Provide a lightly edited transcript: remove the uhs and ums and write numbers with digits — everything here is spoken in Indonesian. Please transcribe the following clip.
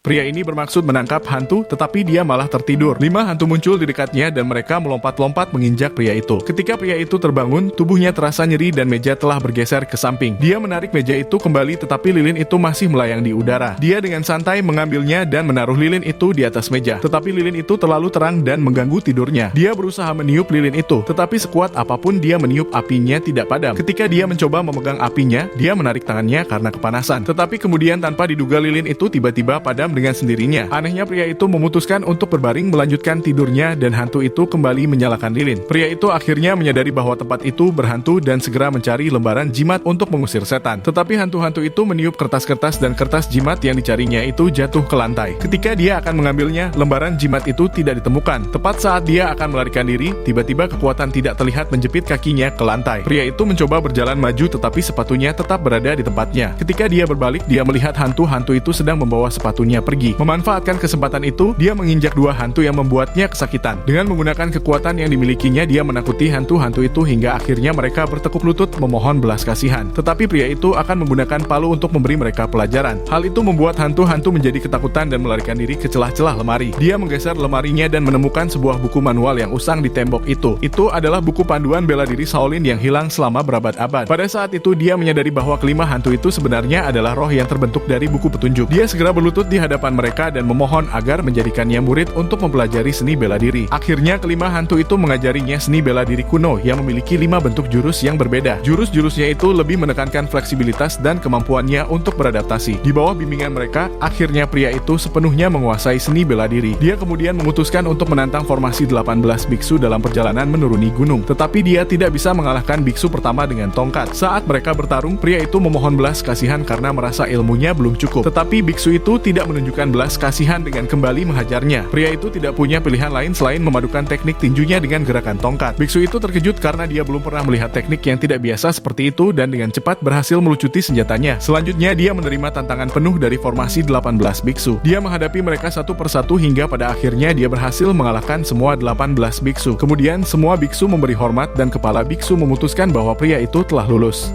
Pria ini bermaksud menangkap hantu, tetapi dia malah tertidur. 5 hantu muncul di dekatnya dan mereka melompat-lompat menginjak pria itu. Ketika pria itu terbangun, tubuhnya terasa nyeri dan meja telah bergeser ke samping. Dia menarik meja itu kembali, tetapi lilin itu masih melayang di udara. Dia dengan santai mengambilnya dan menaruh lilin itu di atas meja. Tetapi lilin itu terlalu terang dan mengganggu tidurnya. Dia berusaha meniup lilin itu, tetapi sekuat apapun dia meniup, apinya tidak padam. Ketika dia mencoba memegang apinya, dia menarik tangannya karena kepanasan. Tetapi kemudian tanpa diduga lilin itu tiba-tiba padam dengan sendirinya. Anehnya pria itu memutuskan untuk berbaring melanjutkan tidurnya dan hantu itu kembali menyalakan lilin. Pria itu akhirnya menyadari bahwa tempat itu berhantu dan segera mencari lembaran jimat untuk mengusir setan. Tetapi hantu-hantu itu meniup kertas-kertas dan kertas jimat yang dicarinya itu jatuh ke lantai. Ketika dia akan mengambilnya, lembaran jimat itu tidak ditemukan. Tepat saat dia akan melarikan diri, tiba-tiba kekuatan tidak terlihat menjepit kakinya ke lantai. Pria itu mencoba berjalan maju tetapi sepatunya tetap berada di tempatnya. Ketika dia berbalik, dia melihat hantu-hantu itu sedang membawa sepatunya pergi. Memanfaatkan kesempatan itu, dia menginjak 2 hantu yang membuatnya kesakitan. Dengan menggunakan kekuatan yang dimilikinya, dia menakuti hantu-hantu itu hingga akhirnya mereka bertekuk lutut memohon belas kasihan. Tetapi pria itu akan menggunakan palu untuk memberi mereka pelajaran. Hal itu membuat hantu-hantu menjadi ketakutan dan melarikan diri ke celah-celah lemari. Dia menggeser lemarinya dan menemukan sebuah buku manual yang usang di tembok itu. Itu adalah buku panduan bela diri Shaolin yang hilang selama berabad-abad. Pada saat itu dia menyadari bahwa kelima hantu itu sebenarnya adalah roh yang terbentuk dari buku petunjuk. Dia segera berlutut di hadapan mereka dan memohon agar menjadikannya murid untuk mempelajari seni bela diri. Akhirnya kelima hantu itu mengajarinya seni bela diri kuno yang memiliki 5 bentuk jurus yang berbeda. Jurus-jurusnya itu lebih menekankan fleksibilitas dan kemampuannya untuk beradaptasi. Di bawah bimbingan mereka, akhirnya pria itu sepenuhnya menguasai seni bela diri. Dia kemudian memutuskan untuk menantang formasi 18 biksu dalam perjalanan menuruni gunung. Tetapi dia tidak bisa mengalahkan biksu pertama dengan tongkat. Saat mereka bertarung, pria itu memohon belas kasihan karena merasa ilmunya belum cukup. Tetapi biksu itu tidak menunjukkan belas kasihan dengan kembali menghajarnya. Pria itu tidak punya pilihan lain selain memadukan teknik tinjunya dengan gerakan tongkat. Biksu itu terkejut karena dia belum pernah melihat teknik yang tidak biasa seperti itu dan dengan cepat berhasil melucuti senjatanya. Selanjutnya dia menerima tantangan penuh dari formasi 18 biksu. Dia menghadapi mereka satu persatu hingga pada akhirnya dia berhasil mengalahkan semua 18 biksu. Kemudian semua biksu memberi hormat dan kepala biksu memutuskan bahwa pria itu telah lulus.